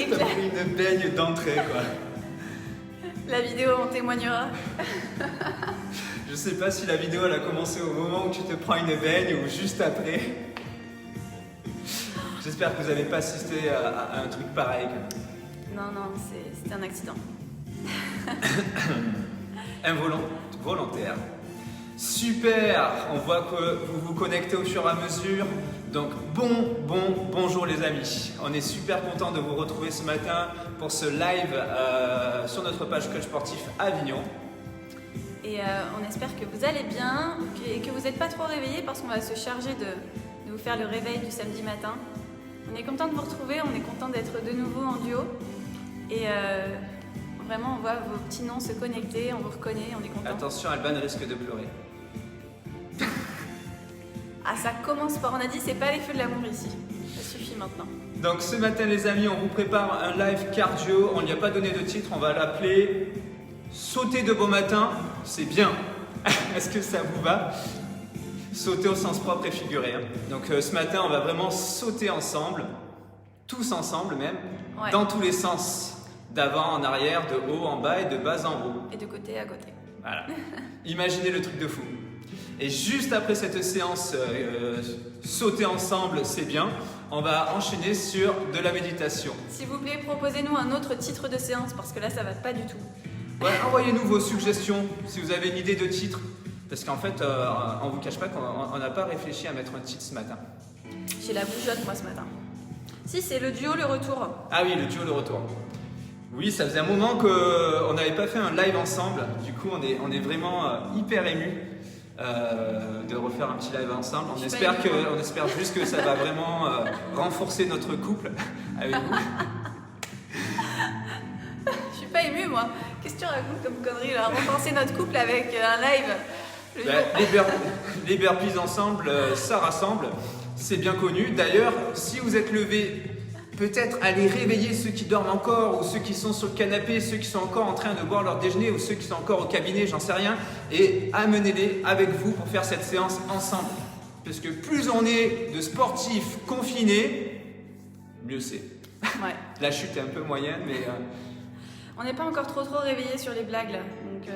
T'as pris une baigne d'entrée, quoi. La vidéo en témoignera. Je sais pas si la vidéo elle a commencé au moment où tu te prends une baigne ou juste après. J'espère que vous n'avez pas assisté à un truc pareil. Non, c'était un accident. Volontaire. Super. On voit que vous vous connectez au fur et à mesure. Donc bonjour les amis. On est super content de vous retrouver ce matin pour ce live sur notre page Coach Sportif Avignon. Et on espère que vous allez bien et que vous n'êtes pas trop réveillés parce qu'on va se charger de vous faire le réveil du samedi matin. On est content de vous retrouver, on est content d'être de nouveau en duo. Et vraiment, on voit vos petits noms se connecter, on vous reconnaît, on est content. Attention, Alban risque de pleurer. Ah, ça commence par, on a dit, c'est pas les feux de l'amour ici. Ça suffit maintenant. Donc ce matin les amis, on vous prépare un live cardio. On n'y a pas donné de titre, on va l'appeler Sauter de beau matin, c'est bien. Est-ce que ça vous va? Sauter au sens propre et figuré. Hein. Donc ce matin, on va vraiment sauter ensemble, tous ensemble même, Ouais. dans tous les sens, d'avant en arrière, de haut en bas et de bas en haut. Et de côté à côté. Voilà. Imaginez le truc de fou. Et juste après cette séance sauter ensemble, c'est bien, on va enchaîner sur de la méditation. S'il vous plaît, proposez-nous un autre titre de séance parce que là, ça va pas du tout. Ouais, envoyez-nous vos suggestions si vous avez une idée de titre. Parce qu'en fait, on vous cache pas qu'on n'a pas réfléchi à mettre un titre ce matin. J'ai la bougeotte, moi, ce matin. Si, c'est le duo, le retour. Ah oui, le duo, le retour. Oui, ça faisait un moment qu'on n'avait pas fait un live ensemble. Du coup, on est vraiment hyper émus de refaire un petit live ensemble. On espère juste que ça va vraiment renforcer notre couple avec vous. Je suis pas émue, moi. Qu'est-ce que tu racontes comme connerie, là? Renforcer notre couple avec un live. Les burpees ensemble, ça rassemble. C'est bien connu. D'ailleurs, si vous êtes levé, peut-être allez réveiller ceux qui dorment encore, ou ceux qui sont sur le canapé, ceux qui sont encore en train de boire leur déjeuner, ou ceux qui sont encore au cabinet, j'en sais rien, et amenez-les avec vous pour faire cette séance ensemble. Parce que plus on est de sportifs confinés, mieux c'est. Ouais. La chute est un peu moyenne, mais... On n'est pas encore trop réveillés sur les blagues, là. Donc,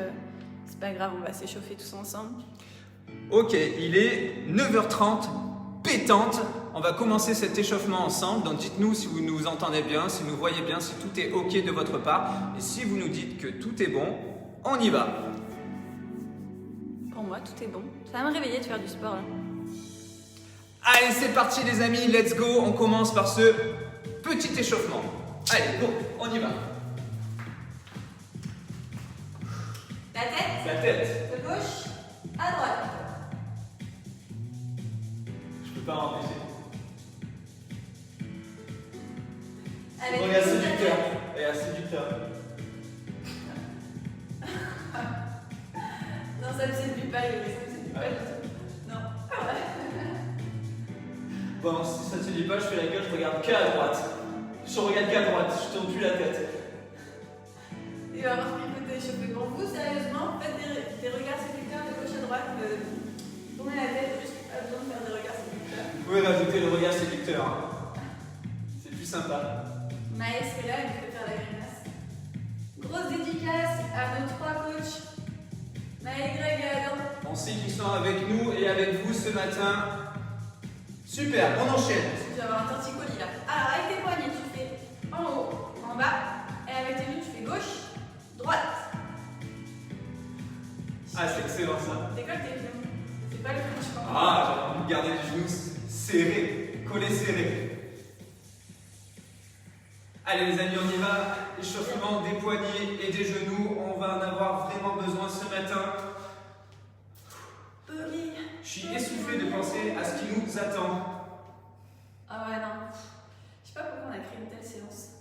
c'est pas grave, on va s'échauffer tous ensemble. Ok, il est 9h30, pétante. On va commencer cet échauffement ensemble. Donc dites-nous si vous nous entendez bien, si vous nous voyez bien, si tout est ok de votre part. Et si vous nous dites que tout est bon, on y va. Pour moi, tout est bon. Ça va me réveiller de faire du sport, là. Allez, c'est parti les amis, let's go. On commence par ce petit échauffement. Allez, go, on y va. La tête, La tête. de gauche à droite. Je peux pas m'empêcher. Avec Regarde le séducteur. Regarde séducteur. Non, ça me séduit pas, ça me séduit pas du tout. Non. Bon, si ça te dit pas, je fais la gueule, je regarde qu'à droite. Je regarde qu'à droite, je tourne plus la tête. Il va avoir pris côté échauffé. Pour vous, sérieusement, faites des regards séducteurs de gauche à droite. Tournez la tête, juste pas besoin de faire des regards séducteurs. Vous pouvez rajouter le regard séducteur. Hein. C'est plus sympa. Maës est là, il peut faire la grimace. Grosse dédicace à nos 3 coachs, Maë, Greg et Adam. On sait qu'ils sont avec nous et avec vous ce matin. Super, on enchaîne. Tu vas avoir un torticolis là. Alors, avec tes poignets, tu fais en haut, en bas, et avec tes genoux, tu fais gauche, droite. Ah, c'est excellent ça. Décolle tes genoux. C'est pas le plus je crois. Ah, j'ai envie de garder les genoux serrés, collés serrés. Allez les amis, on y va. Échauffement des poignets et des genoux. On va en avoir vraiment besoin ce matin. Je suis essoufflé de penser à ce qui nous attend. Ah ouais, non. Je sais pas pourquoi on a créé une telle séance.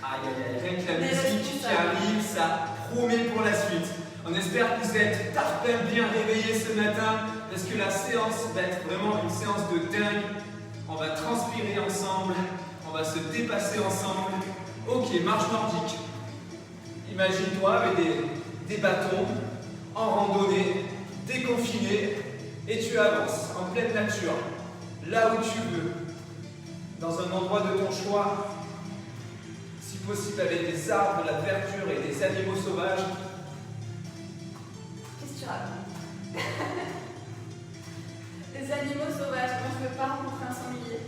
Aïe aïe aïe, rien que la musique qui arrive, ça promet pour la suite. On espère que vous êtes tarpin bien réveillés ce matin parce que la séance va être vraiment une séance de dingue. On va transpirer ensemble, on va se dépasser ensemble. Ok, marche nordique. Imagine-toi avec des bâtons en randonnée, déconfiné, et tu avances en pleine nature, là où tu veux, dans un endroit de ton choix. possible avec des arbres, de la verdure et des animaux sauvages. Qu'est-ce que tu racontes? Les animaux sauvages, moi je veux pas rencontrer un sanglier.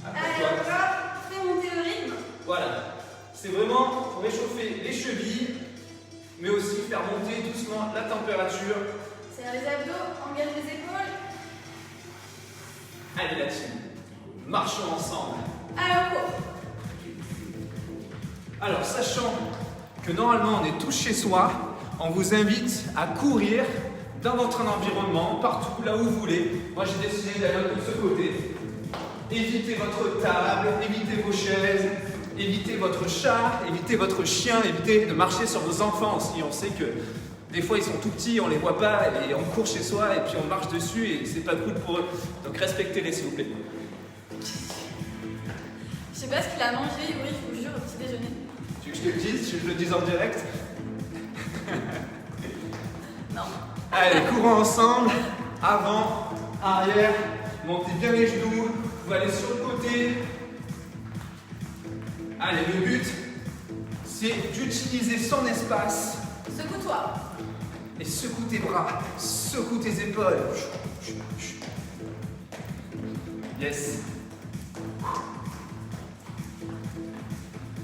Allez, hop, fais monter le rythme. Voilà, c'est vraiment pour réchauffer les chevilles, mais aussi faire monter doucement la température. Serre les abdos, engage les épaules. Allez la team, marchons ensemble. Allez, on court. Alors, sachant que normalement on est tous chez soi, on vous invite à courir dans votre environnement, partout, là où vous voulez. Moi j'ai décidé d'aller de ce côté. Évitez votre table, évitez vos chaises, évitez votre chat, évitez votre chien, évitez de marcher sur vos enfants aussi. On sait que des fois ils sont tout petits, on les voit pas, et on court chez soi et puis on marche dessus et c'est pas cool pour eux. Donc respectez-les s'il vous plaît. Je sais pas ce qu'il a mangé, Yuri, je vous jure, au petit déjeuner. Tu veux que je te le dise? Je le dis en direct? Non. Allez, courons ensemble, avant, arrière, montez bien les genoux, vous allez sur le côté. Allez, le but, c'est d'utiliser son espace Secoue-toi. et secoue tes bras, secoue tes épaules. Yes.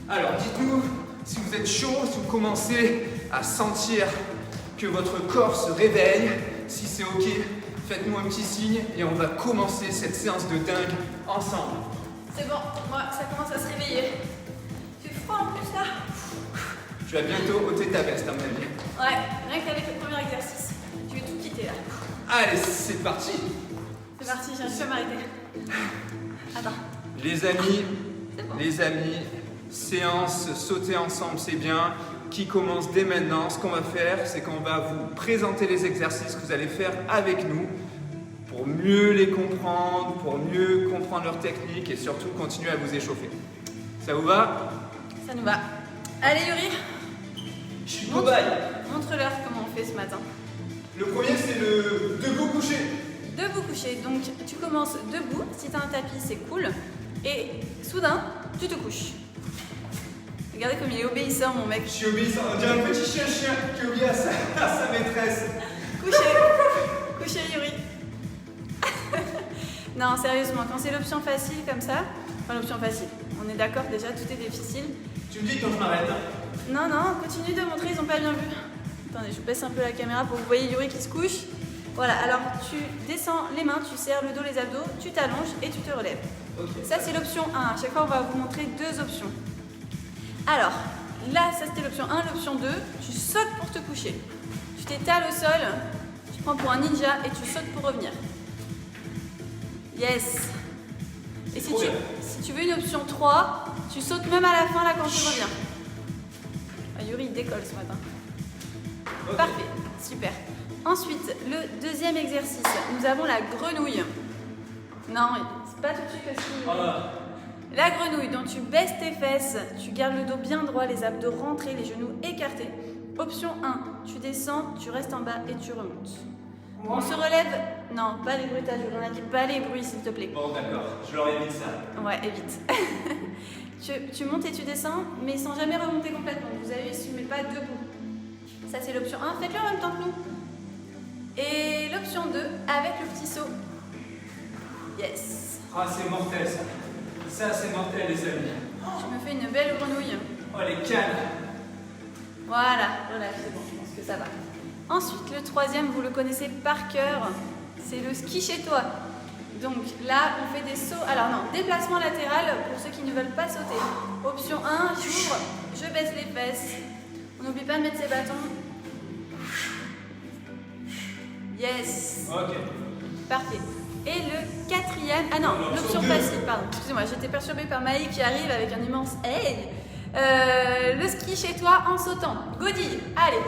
Alors, dites-nous si vous êtes chaud, si vous commencez à sentir que votre corps se réveille. Si c'est ok, faites-nous un petit signe et on va commencer cette séance de dingue ensemble. C'est bon, moi ça commence à se réveiller. Tu froid en plus là? Tu vas bientôt ôter ta veste à mon avis. Ouais, rien qu'avec le premier exercice. Tu veux tout quitter là. Allez, c'est parti. C'est parti, j'arrive pas à m'arrêter. Attends. Les amis, C'est bon. les amis, séance sauter ensemble, c'est bien. Qui commence dès maintenant. Ce qu'on va faire, c'est qu'on va vous présenter les exercices que vous allez faire avec nous pour mieux les comprendre, pour mieux comprendre leur technique et surtout continuer à vous échauffer. Ça vous va? Ça nous va. Allez Yuri, Je suis cobaye. montre-leur comment on fait ce matin. Le premier, c'est le debout couché. Debout couché, donc tu commences debout, si t'as un tapis c'est cool, et soudain tu te couches. Regardez comme il est obéissant mon mec. Je suis obéissant. On dirait un petit chien qui obéit à sa maîtresse. Couché, couché Yuri. Non sérieusement, quand c'est l'option facile comme ça, enfin l'option facile, on est d'accord déjà, tout est difficile. Tu me dis quand je m'arrête. Non, continue de montrer, ils ont pas bien vu. Attendez, je baisse un peu la caméra pour que vous voyez Yuri qui se couche. Voilà, alors tu descends les mains, tu serres le dos, les abdos, tu t'allonges et tu te relèves. Okay. Ça c'est l'option 1, à chaque fois on va vous montrer deux options. Alors, là ça c'était l'option 1, l'option 2, tu sautes pour te coucher. Tu t'étales au sol, tu prends pour un ninja et tu sautes pour revenir. Yes. Et si tu veux une option 3, tu sautes même à la fin là quand tu reviens. Ah, Yuri il décolle ce matin. Okay. Parfait, super. Ensuite, le deuxième exercice, nous avons la grenouille. Non, c'est pas tout de suite que si. Voilà. La grenouille, donc tu baisses tes fesses, tu gardes le dos bien droit, les abdos rentrés, les genoux écartés. Option 1, tu descends, tu restes en bas et tu remontes. On se relève. Non, pas les bruitages, on a dit pas les bruits s'il te plaît. Bon, d'accord, je leur évite ça. Ouais, évite. tu montes et tu descends, mais sans jamais remonter complètement. Vous avez su, mais pas debout. Ça c'est l'option 1, faites-le en même temps que nous. Et l'option 2, avec le petit saut. Yes. Ah, c'est mortel ça. Ça, c'est mortel, les amis. Je me fais une belle grenouille. Oh, les cannes. Voilà, c'est bon, je pense que ça va. Ensuite, le troisième, vous le connaissez par cœur, c'est le ski chez toi. Donc là, on fait des sauts. Alors non, déplacement latéral pour ceux qui ne veulent pas sauter. Option 1, j'ouvre, je baisse les fesses. On n'oublie pas de mettre ses bâtons. Yes. Ok. Parfait. Et le quatrième... Ah non, l'option facile, pardon. Excusez-moi, j'étais perturbée par Maï qui arrive avec un immense hey. Le ski chez toi en sautant. Godille, allez.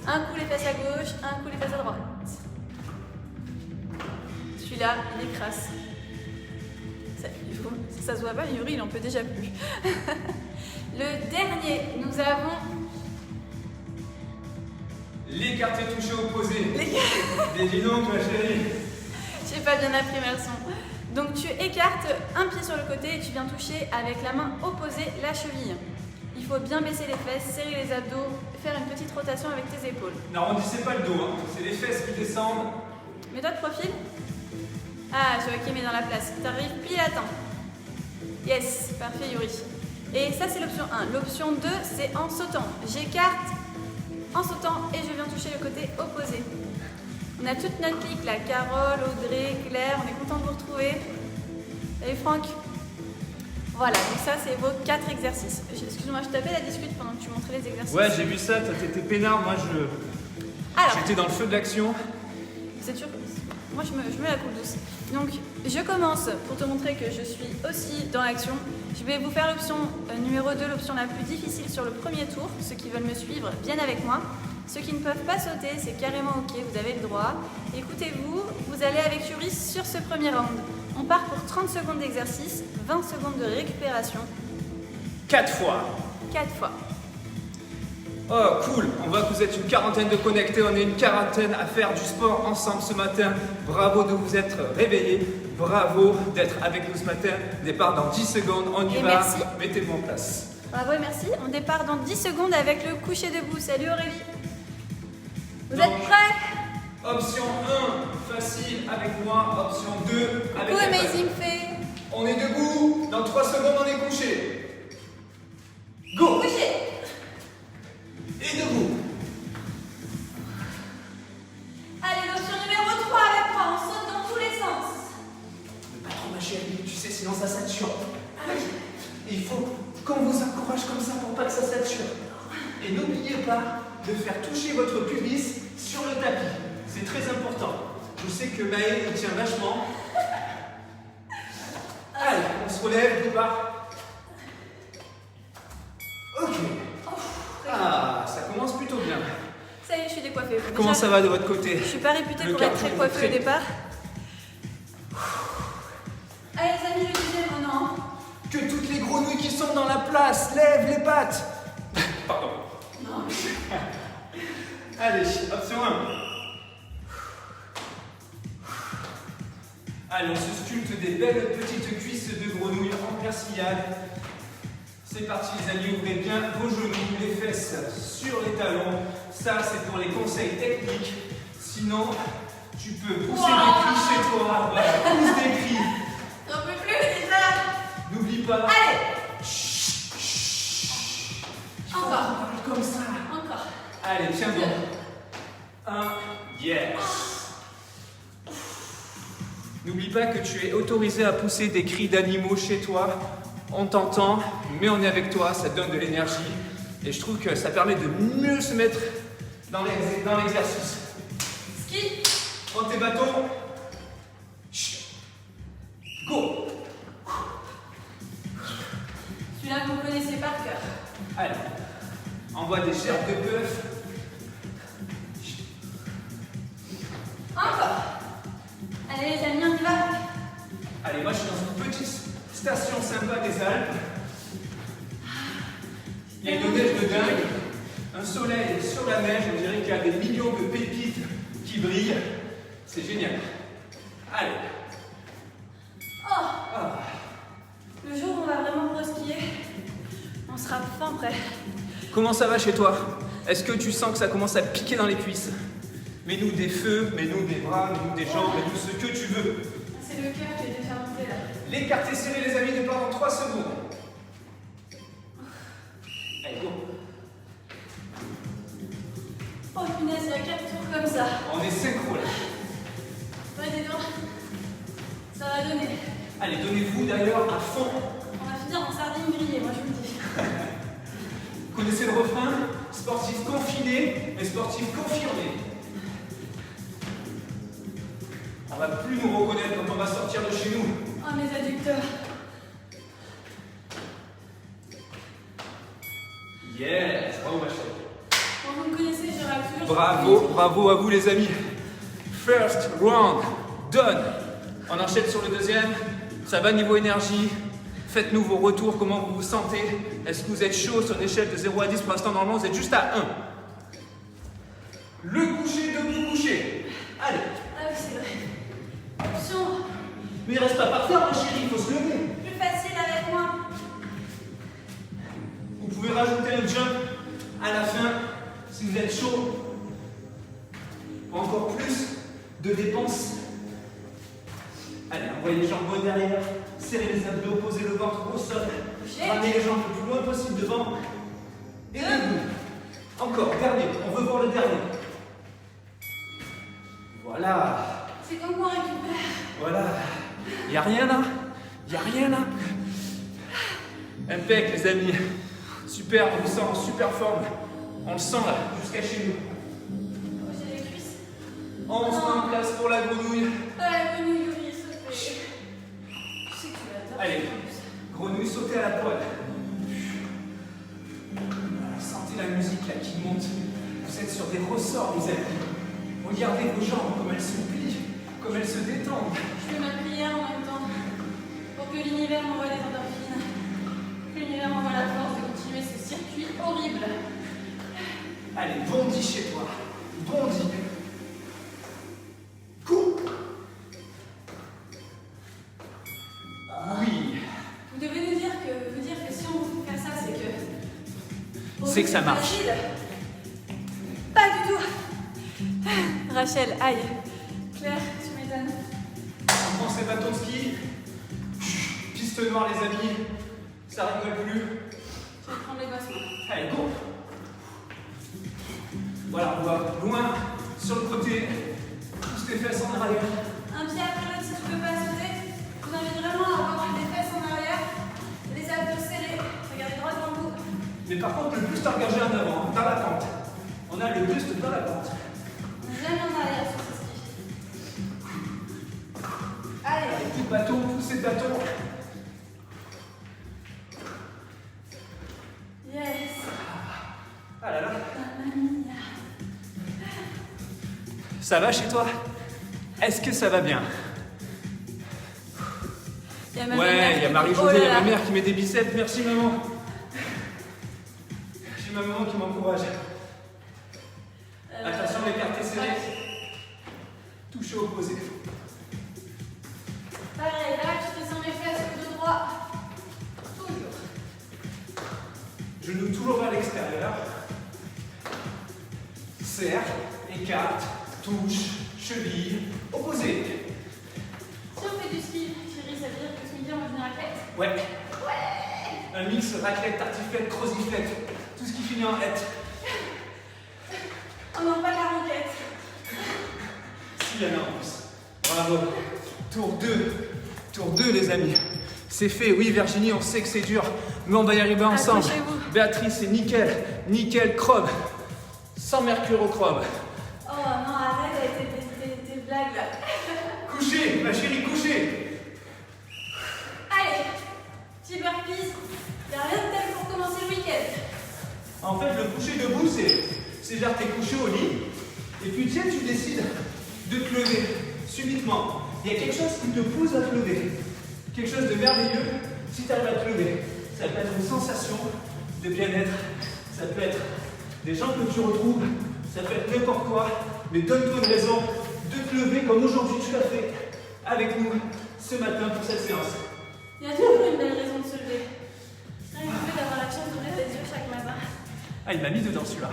Un coup les fesses à gauche, un coup les fesses à droite. Celui-là, il est crasse. Ça se voit pas, Yuri, il en peut déjà plus. Le dernier, nous avons... L'écarté touché opposé. Mais dis donc, ma chérie. J'ai pas bien appris ma leçon. Donc tu écartes un pied sur le côté et tu viens toucher avec la main opposée la cheville. Il faut bien baisser les fesses, serrer les abdos, faire une petite rotation avec tes épaules. N'arrondissez pas le dos, hein. C'est les fesses qui descendent. Mets-toi de profil. Ah, je vois qui met dans la place. T'arrives pile à temps. Yes, parfait Yuri. Et ça c'est l'option 1. L'option 2, c'est en sautant. J'écarte en sautant et je viens toucher le côté opposé. On a toute notre clique là, Carole, Audrey, Claire, on est content de vous retrouver. Salut Franck. Voilà, donc ça c'est vos 4 exercices. Excuse-moi, je tapais la discute pendant que tu montrais les exercices. Ouais, j'ai vu ça, t'étais peinard, moi j'étais dans le feu de l'action. C'est sûr. Moi je mets la coupe douce. Donc je commence pour te montrer que je suis aussi dans l'action. Je vais vous faire l'option numéro 2, l'option la plus difficile sur le premier tour. Ceux qui veulent me suivre viennent avec moi. Ceux qui ne peuvent pas sauter, c'est carrément ok, vous avez le droit. Écoutez-vous, vous allez avec Yuri sur ce premier round. On part pour 30 secondes d'exercice, 20 secondes de récupération. 4 fois. 4 fois. Oh cool, on voit que vous êtes une quarantaine de connectés, on est une quarantaine à faire du sport ensemble ce matin. Bravo de vous être réveillés, bravo d'être avec nous ce matin. Départ dans 10 secondes, on y va, merci. Mettez-vous en place. Bravo et merci. On départ dans 10 secondes avec le coucher debout. Salut Aurélie. Vous Donc, êtes prêts? Option 1, facile avec moi. Option 2, avec Coucou la Amazing Fée. On est debout, dans 3 secondes on est couché. Go! Couché. Et debout. Allez, l'option numéro 3 avec moi. On saute dans tous les sens. Ne pas trop mâcher, tu sais, sinon ça sature. Et il faut qu'on vous encourage comme ça pour pas que ça sature. Et n'oubliez pas de faire toucher votre pubis sur le tapis. C'est très important. Je sais que Maëlle y tient vachement. Allez, on se relève, départ. Ok. Ah, ça commence plutôt bien. Ça y est, je suis décoiffée. Comment ça va de votre côté? Je suis pas réputée Le pour être carton très coiffée est au très- départ. Allez les amis, le deuxième maintenant. Que toutes les grenouilles qui sont dans la place, lèvent les pattes. Pardon. Non. Allez, option 1. Allez, on se sculpte des belles petites cuisses de grenouille en persillade. C'est parti les amis, ouvrez bien vos genoux, les fesses sur les talons. Ça, c'est pour les conseils techniques. Sinon, tu peux pousser des cris chez toi. Voilà, pousse des cris. J'en peux plus déjà. N'oublie pas. Allez. Chut, chut. Encore. Parle comme ça. Encore. Allez, tiens bon. 1, yes. N'oublie pas que tu es autorisé à pousser des cris d'animaux chez toi. On t'entend, mais on est avec toi, ça te donne de l'énergie. Et je trouve que ça permet de mieux se mettre dans l'exercice. Ski. Prends tes bâtons. Chut. Go. Celui-là, vous connaissez par cœur. Allez, envoie des gerbes de bœuf. Encore. Allez les amis, on y va. Allez, moi je suis dans une petite station sympa des Alpes. Il y a une neige de dingue, un soleil sur la neige, on dirait qu'il y a des millions de pépites qui brillent. C'est génial. Allez. Oh. Ah. Le jour où on va vraiment reskier, on sera enfin prêt. Comment ça va chez toi? Est-ce que tu sens que ça commence à piquer dans les cuisses? Mets-nous des feux, mets-nous des bras, mets-nous des jambes, mets-nous ce que tu veux. C'est le cœur qui est déjà monté là. L'écarté serré les amis, départ dans 3 secondes. Allez, go. Oh punaise, il y a 4 tours comme ça. On est synchro là. Ouais, dis donc. Ça va donner. Allez, donnez-vous d'ailleurs à fond. On va finir en sardine grillée, moi je vous le dis. Vous connaissez le refrain? Sportif confiné, mais sportif confirmé. On va plus nous reconnaître quand on va sortir de chez nous. Oh mes adducteurs. Yes, bravo ma chérie. Bon, vous me connaissez, je râle toujours. Bravo, bravo à vous les amis. First round, done. On enchaîne sur le deuxième. Ça va niveau énergie. Faites-nous vos retours, comment vous vous sentez. Est-ce que vous êtes chaud sur une échelle de 0 à 10? Pour l'instant, normalement, vous êtes juste à 1. Le coucher, debout, coucher. Allez. Ah oui, c'est vrai. Option Mais reste pas par terre, ma chérie, il faut se lever. Plus facile avec moi. Vous pouvez rajouter un jump à la fin si vous êtes chaud. Pour encore plus de dépenses. Allez, envoyez les jambes haut derrière, serrez les abdos, posez le ventre au sol, ramenez les jambes le plus loin possible devant. Et debout. Encore, dernier, on veut voir le dernier. Voilà. C'est comme qu'on récupère. Voilà. Y a rien là? Y a rien là? Impec les amis. Super, on vous sent en super forme. On le sent là, jusqu'à chez nous. Oh, j'ai les cuisses. On se met en place pour la grenouille. Ouais, grenouille, oui, s'il te plaît. Je sais que tu l'adores. Allez, grenouille, sautez à la poêle. Sentez la musique là qui monte. Vous êtes sur des ressorts, les amis. Regardez vos jambes, comme elles se plient, comme elles se détendent. Je fais ma prière en même temps. Pour que l'univers m'envoie des endorphines. Que l'univers m'envoie la force de continuer ce circuit horrible. Allez, bondis chez toi. Bondis. Cours. Oui. Vous devez vous dire que si on fait ça, c'est que... C'est que ça marche. Facile. Pas du tout. Rachel, aïe. Claire, tu m'étonnes. On prend ses bâtons de ski. Piste noire, les amis. Ça rigole plus. Je vais prendre les gosses, moi. Allez, go. Voilà, on va loin sur le côté. Pousse tes fesses en arrière. Un pied après l'autre si tu peux pas sauter. Je vous invite vraiment à avoir les fesses en arrière, les abdos serrés, regardez droit devant vous. Mais par contre, le buste engagé en avant, dans la pente. On a le buste dans la pente. On n'est jamais en arrière sur ce ski. Allez. Allez, coup de bâton, poussez de bâton. Yes. Ah là là. Mamma mia. Ça va chez toi? Est-ce que ça va bien? Ouais, il y a Marie-Josée, il y a ma mère qui met des biceps. Merci maman. J'ai ma maman qui m'encourage. Attention, l'écarté serré. Touche au opposé. Pareil, là, tu fais sur mes fesses, le dos droit. Toujours. Genoux toujours vers l'extérieur. Serre, écarte, touche, cheville, opposé. Si on fait du ski, chérie, ça veut dire que ce midi, on va venir à raclette? Ouais. Ouais. Un mix raclette, tartiflette, croziflette. Tout ce qui finit en hête. On n'en pas la roquette. S'il y en a en plus. Bravo. Tour 2. Tour 2, les amis. C'est fait. Oui, Virginie, on sait que c'est dur. Mais on va y arriver ensemble. Accrochez-vous. Béatrice, c'est nickel. Nickel, chrome. Sans mercure au chrome. Oh non, arrête avec tes blagues là. Couchez, ma chérie, couchez. Allez, petit burpees. Y'a rien de tel pour commencer le week-end. En fait, le coucher debout, c'est genre t'es couché au lit. Et puis tiens, tu décides de te lever subitement. Il y a quelque chose qui te pousse à te lever. Quelque chose de merveilleux si tu arrives à te lever. Ça peut être une sensation de bien-être. Ça peut être des gens que tu retrouves. Ça peut être n'importe quoi. Mais donne-toi une raison de te lever comme aujourd'hui tu l'as fait avec nous ce matin pour cette séance. Il y a toujours une belle raison de se lever. Rien que le fait d'avoir la chance d'ouvrir les yeux chaque matin. Ah, il m'a mis dedans celui-là.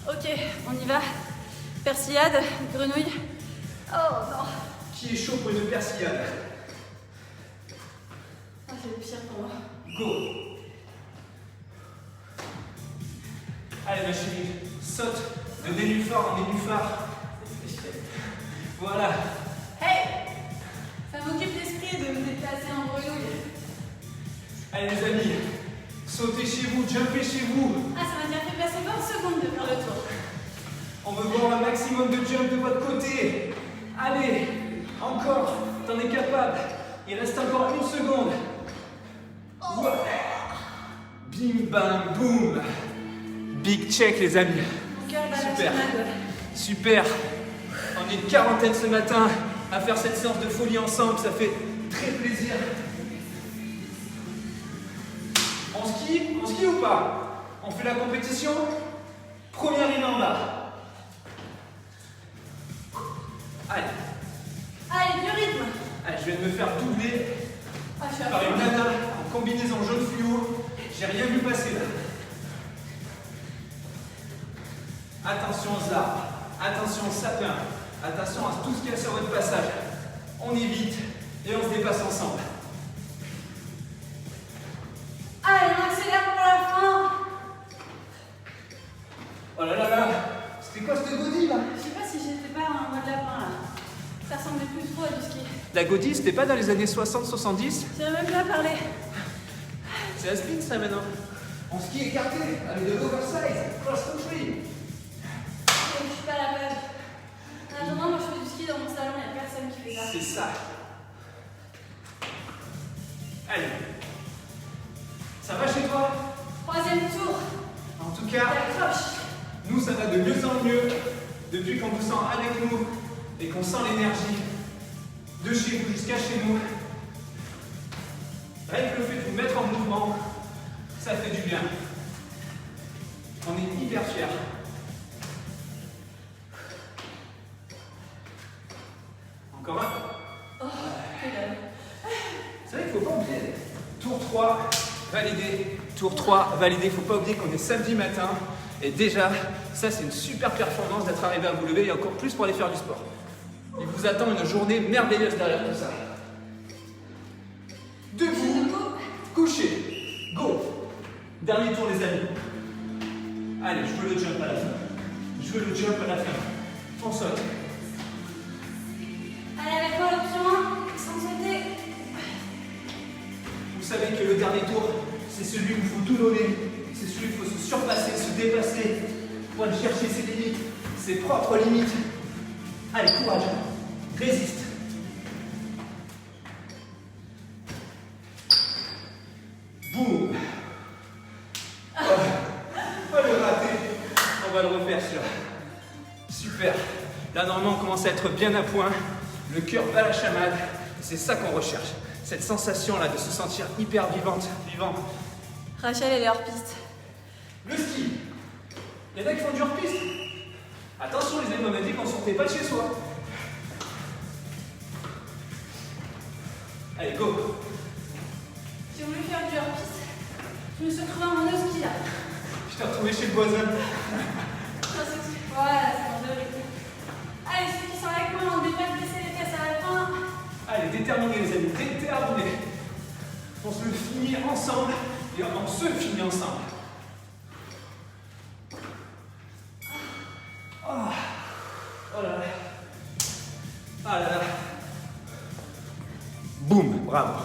Ok, on y va. Persillade, grenouille. Oh non. Qui est chaud pour une persillade? Ah, c'est le pire pour moi. Go! Allez ma chérie, saute de nénuphar en nénuphar. Voilà. Hey! Ça m'occupe l'esprit de me déplacer en grenouille. Allez les amis, sautez chez vous, jumpez chez vous. Ah, ça m'a déjà fait passer 20 secondes de faire le tour. On veut voir un maximum de jump de votre côté. Allez, encore, t'en es capable. Il reste encore 1 seconde. Ouais. Bim bam boum. Big check les amis. Mon cœur bat la Super. chamade. Super. On est une quarantaine ce matin à faire cette séance de folie ensemble. Ça fait très plaisir. On skie ou pas? On fait la compétition? Première ligne en bas. Allez. Allez, du rythme. Allez, je viens de me faire doubler Ah, je suis à par fond. une nana en combinaison jaune fluo. J'ai rien vu passer là. Attention aux arbres, attention aux sapins, attention à tout ce qu'il y a sur votre passage. On évite et on se dépasse ensemble. Allez, on accélère pour la fin. Oh là là là, c'était quoi cette godille là? Je sais pas si j'étais pas en mode lapin là. Ça ressemblait plus trop à du ski. La godille, c'était pas dans les années 60-70? J'ai même pas parlé. C'est la spin ça maintenant. En ski écarté, avec de l'oversize, cross country. Je suis pas à la page. En attendant, moi je fais du ski dans mon salon, il n'y a personne qui fait ça. C'est ça. Allez. Ça va chez toi? Troisième tour. En tout cas, T'accroches. nous ça va de mieux en mieux depuis qu'on vous sent avec nous et qu'on sent l'énergie de chez vous jusqu'à chez nous. Rien que le fait de vous mettre en mouvement, ça fait du bien. On est hyper fiers. Encore un? Oh, que dalle. C'est vrai qu'il ne faut pas oublier. Tour 3, validé. Tour 3, validé. Il ne faut pas oublier qu'on est samedi matin. Et déjà, ça c'est une super performance d'être arrivé à vous lever et encore plus pour aller faire du sport. Il vous attend une journée merveilleuse derrière tout ça. Debout, couché, go. Dernier tour les amis. Allez, je veux le jump à la fin. Je veux le jump à la fin. On saute. Allez, avec moi l'option 1, sans sauter. Vous savez que le dernier tour, c'est celui où il faut tout donner. C'est celui où il faut se surpasser, se dépasser pour aller chercher ses limites, ses propres limites. Allez, courage. Résiste. Boum. Oh, le raté. On va le refaire celui-là. Super. Là, normalement, on commence à être bien à point. Le cœur bat la chamade. C'est ça qu'on recherche. Cette sensation-là de se sentir hyper vivant. Rachel, elle est hors piste. Le ski. Il y en a qui font du hors-piste. Attention, les amis, on a dit qu'on ne sortait pas de chez soi. Allez, go. J'ai voulu faire du hors piste. Je me suis retrouvée en mono-ski là. Je t'ai retrouvé chez le voisin. Voilà, c'est mon vérité. Allez, ceux qui sont avec moi, on ne devrait pas baisser les fesses à la fin. Allez, déterminés les amis, déterminés. On se le finit ensemble et on se finit ensemble. Oh, oh là là. Ah là là. Boum, bravo.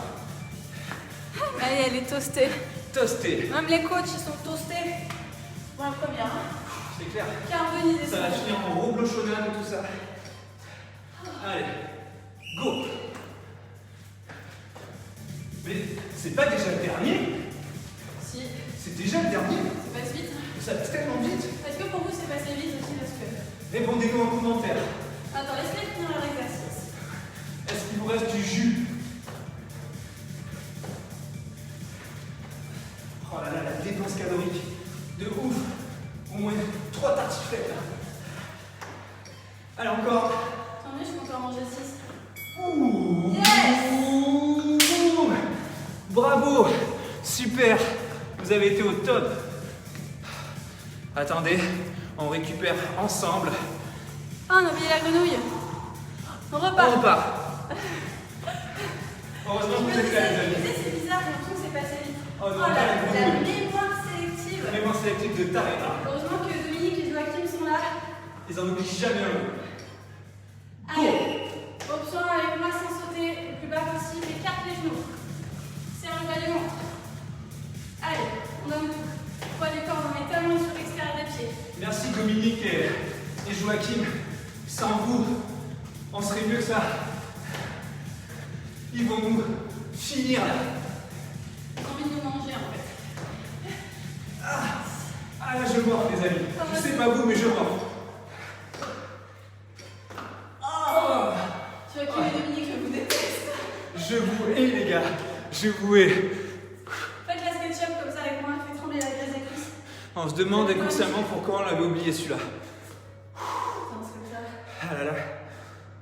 Allez, elle est toastée. Toasté. Même les coachs, ils sont toastés. Bon, la première, hein. C'est clair. Carbonisé. Ça va finir en reblochonnade et tout ça. Allez, go. Mais c'est pas déjà le dernier? Si, C'est déjà le dernier? ça passe vite. Ça passe tellement vite. Est-ce que pour vous, c'est passé vite aussi parce que... Répondez-nous en commentaire. Attends, laisse-les finir leur exercice. Est-ce qu'il vous reste du jus? Oh là là, la dépense calorique. De ouf. Au moins 3 tartiflettes. Allez, encore. Tant mieux, je compte en manger 6. Ouh. Yes. Ouh. Bravo. Super. Vous avez été au top. Attendez, on récupère ensemble. Ah, on a oublié la grenouille. On repart. On repart. Heureusement que vous êtes là, les amis. C'est bizarre, j'ai l'impression que c'est passé vite. Oh non, la la grenouille. mémoire sélective. Mémoire sélective de taré. Heureusement que Dominique et Joachim sont là. Ils en oublient jamais un. Allez, option avec moi sans sauter, le plus bas possible, écarte les genoux. Serre le bas du ventre. Allez, on donne tout. Poids du corps, on met tellement sur l'extérieur des pieds. Merci Dominique et Joachim. Sans vous, on serait mieux que ça. Ils vont nous finir là. J'ai envie de nous manger en fait. Ah là, je mords, les amis. Je sais pas vous, mais je mords. Oh. Joachim et Dominique, je vous déteste. Je vous hais, les gars. Je vous hais. Faites la SketchUp comme ça avec moi, faites trembler la graisse des cuisses. On se demande inconsciemment pourquoi on l'avait oublié celui-là. Putain, c'est comme ça. Ah là là.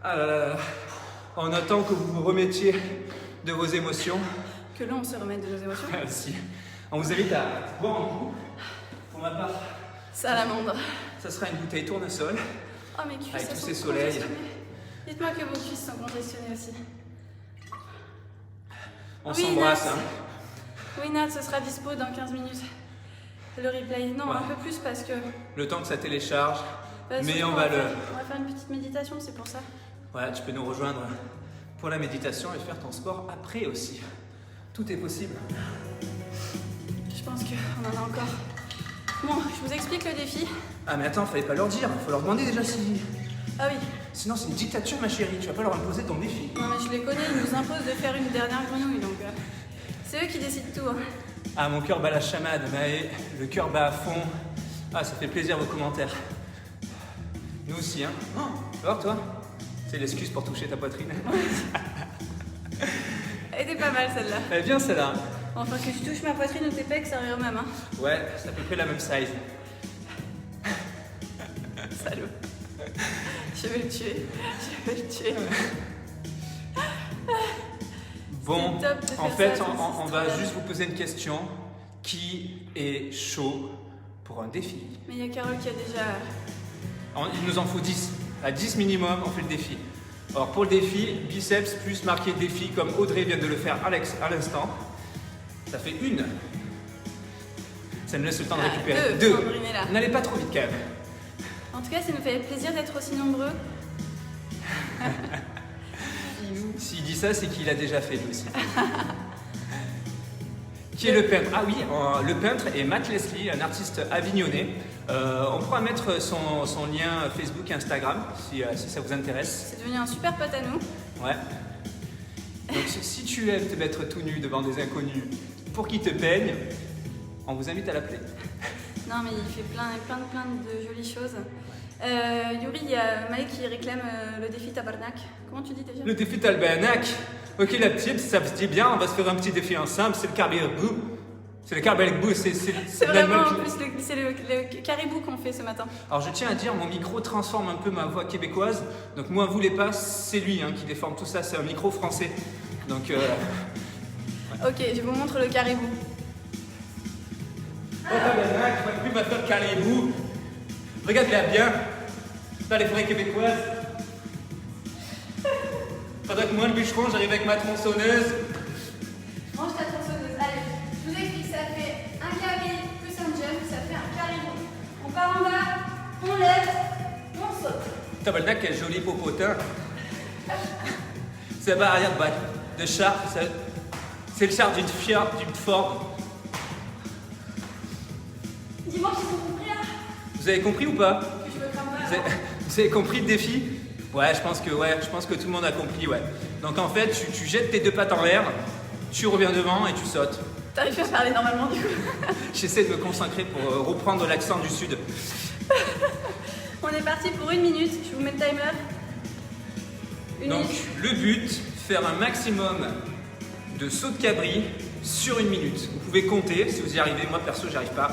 Ah là là là. en attendant que vous vous remettiez de vos émotions. Que l'on se remette de nos émotions. Si. On vous invite à boire un coup. Pour ma part, Salamandre. ça sera une bouteille tournesol. Oh, mes cuisses Avec tous sont ces soleils. congestionnées. Dites-moi que vos cuisses sont congestionnées aussi. On Oui, s'embrasse. Nat. Hein. Oui, Nat, ce sera dispo dans 15 minutes. Le replay. Non, Ouais. un peu plus parce que... Le temps que ça télécharge. Mais surtout, on va le... On va faire une petite méditation, c'est pour ça. Ouais, tu peux nous rejoindre pour la méditation et faire ton sport après aussi. Tout est possible. Je pense qu'on en a encore. Bon, je vous explique le défi. Ah mais attends, fallait pas leur dire. Faut leur demander déjà si... Ah oui. Sinon c'est une dictature ma chérie. Tu vas pas leur imposer ton défi. Non, mais je les connais, ils nous imposent de faire une dernière grenouille, donc... c'est eux qui décident tout. Hein. Ah, mon cœur bat la chamade, Maë. Le cœur bat à fond. Ah, ça fait plaisir vos commentaires. Nous aussi, hein. Oh, alors toi, c'est l'excuse pour toucher ta poitrine. Elle était pas mal celle-là. Elle est bien celle-là. Enfin, que tu touches ma poitrine ou tes pecs, ça revient au même. Hein. Ouais, c'est à peu près la même size. Salaud. Je vais le tuer. Je vais le tuer. Bon, C'est top de faire en fait, ça, on va cette juste vous poser une question. Qui est chaud pour un défi? Mais il y a Carole qui a déjà... Il nous en faut 10. À 10 minimum, on fait le défi. Alors pour le défi, biceps plus marqué défi, comme Audrey vient de le faire à l'instant. Ça fait 1. Ça nous laisse le temps de récupérer. 2. N'allez pas trop vite quand même. En tout cas, ça nous fait plaisir d'être aussi nombreux. S'il dit ça, c'est qu'il a déjà fait lui aussi. Qui est le peintre? Ah oui, le peintre est Matt Leslie, un artiste avignonnais. On pourra mettre son lien Facebook et Instagram si ça vous intéresse. C'est devenu un super pote à nous. Ouais. Donc si tu aimes te mettre tout nu devant des inconnus pour qu'ils te peignent, on vous invite à l'appeler. Non, mais il fait plein de jolies choses. Yuri, il y a Maë qui réclame le défi Tabarnak. Comment tu dis déjà? Le défi Tabarnak. Ok la petite, ça se dit bien, on va se faire un petit défi ensemble, c'est le caribou. C'est le caribou, c'est vraiment en plus c'est le caribou qu'on fait ce matin. Alors je tiens à dire, mon micro transforme un peu ma voix québécoise, donc moi vous voulez pas, c'est lui qui déforme tout ça, c'est un micro français. Donc Ok, je vous montre le caribou. Oh tabarnak, je vais plus ma faire caribou. Regarde-la bien, dans les forêts québécoises. Faudrait que moi le bûcheron, j'arrive avec ma tronçonneuse. Range ta tronçonneuse. Allez, je vous explique, ça fait un carré plus un jump, ça fait un caribou. On part en bas, on lève, on saute. Tabarnak, quel joli popotin. C'est la barrière de char, c'est le char d'une Ford. Dis-moi qu'ils ont compris là. Vous avez compris ou pas? Que je me crame pas. Vous avez compris le défi? Ouais, je pense que tout le monde a compris, ouais. Donc en fait, tu jettes tes 2 pattes en l'air, tu reviens devant et tu sautes. T'arrives à parler normalement du coup. J'essaie de me concentrer pour reprendre l'accent du sud. On est parti pour 1 minute, je vous mets le timer. Donc le but, faire un maximum de sauts de cabri sur 1 minute. Vous pouvez compter si vous y arrivez, moi perso j'y arrive pas.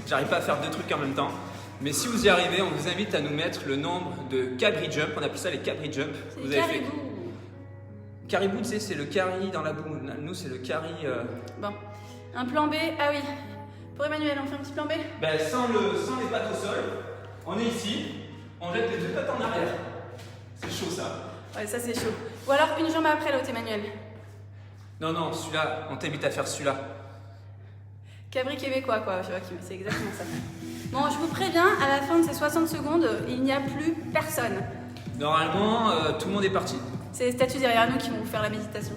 J'arrive pas à faire 2 trucs en même temps. Mais si vous y arrivez, on vous invite à nous mettre le nombre de cabri jump. On appelle ça les cabri jump. C'est caribou. Caribou, tu sais, c'est le carry dans la boue. Nous, c'est le carry. Bon, un plan B. Ah oui. Pour Emmanuel, on fait un petit plan B. Ben, sans les pattes au sol, on est ici. On jette les 2 pattes en arrière. C'est chaud ça. Ouais, ça c'est chaud. Ou alors une jambe après l'autre, Emmanuel. Non, celui-là, on t'invite à faire celui-là. Cabri québécois, quoi, Joachim, c'est exactement ça. Bon, je vous préviens, à la fin de ces 60 secondes, il n'y a plus personne. Normalement, tout le monde est parti. C'est les statues derrière nous qui vont vous faire la méditation.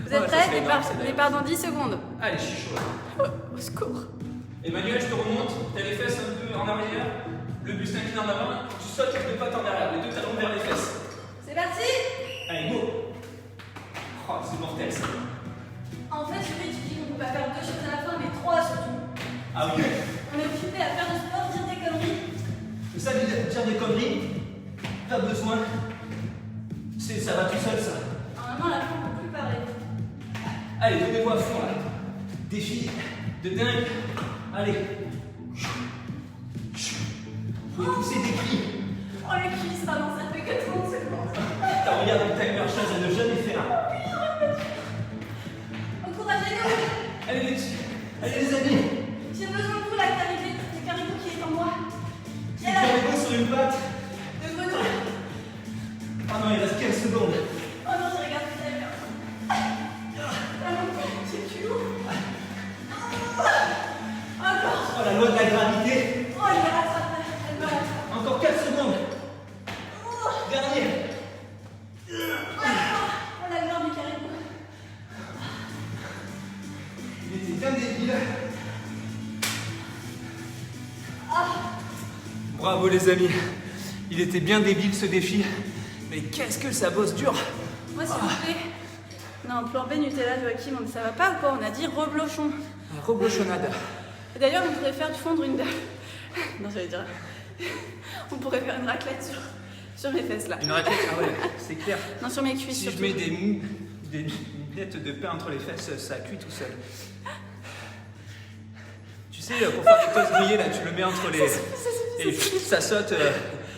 Vous êtes Ouais, ça prêts? serait énorme, ça, d'ailleurs. Départ dans 10 secondes. Allez, je suis chaud. Au secours. Emmanuel, je te remonte, t'as les fesses un peu en arrière, le buste incliné en avant, tu sautes les 2 pattes en arrière, les 2 talons vers les fesses. C'est parti! Allez, go! Oh, c'est mortel ça. En fait, Julie, tu dis qu'on ne peut pas faire 2 choses à la fin, mais 3 surtout. Ah oui. On est occupé à faire du sport, dire des conneries. C'est ça, dire des conneries, pas besoin. Ça va tout seul ça. Normalement, à la fin, on ne peut plus parler. Allez, donnez-moi à fond là. Défi de dingue. Allez. Vous pouvez pousser des cris. Oh, les cuisses, pardon, ça fait que 30 secondes. T'as regarder le timer, chose à ne jamais faire. Encouragez-nous. Allez les amis. J'ai besoin de vous, la clarité. Le caribou qui est en moi. C'est le caribou sur une patte. De Renaud. Ah non, il reste 15 secondes. Oh non, je regarde le timer. C'est plus lourd. Encore. Oh, la loi de la gravité. Oh, elle me rattrape. Elle me rattrape. Encore 4 secondes. Dernier. Oh, la gloire du caribou. Il était bien débile. Bravo les amis. Il était bien débile ce défi. Mais qu'est-ce que ça bosse dur. Moi, s'il vous plaît. Non, plan B, Nutella, Joachim, ça va pas ou quoi? On a dit reblochon. Reblochonnade. D'ailleurs, on pourrait faire fondre une... Non, j'allais dire... On pourrait faire une raclette sur mes fesses, là. Une raclette, ah ouais, c'est clair. Non, sur mes cuisses, Si surtout. je mets des miettes de pain entre les fesses, ça cuit tout seul. Tu sais, pour faire des toasts grillés, là, tu le mets entre les... Et ça saute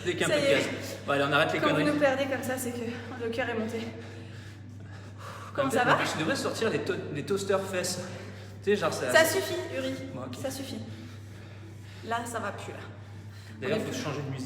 dès qu'il y a un Ça peu y de est. gaz. Bon, allez, on arrête les Quand vous conneries. nous perdez comme ça, c'est que le cœur est monté. Comment ça va? Je devrais sortir les toasters fesses. Tu sais, genre ça... Ça suffit, Uri. Bon, ok. Ça suffit. Là, ça va plus, là. D'ailleurs, il faut changer de musique.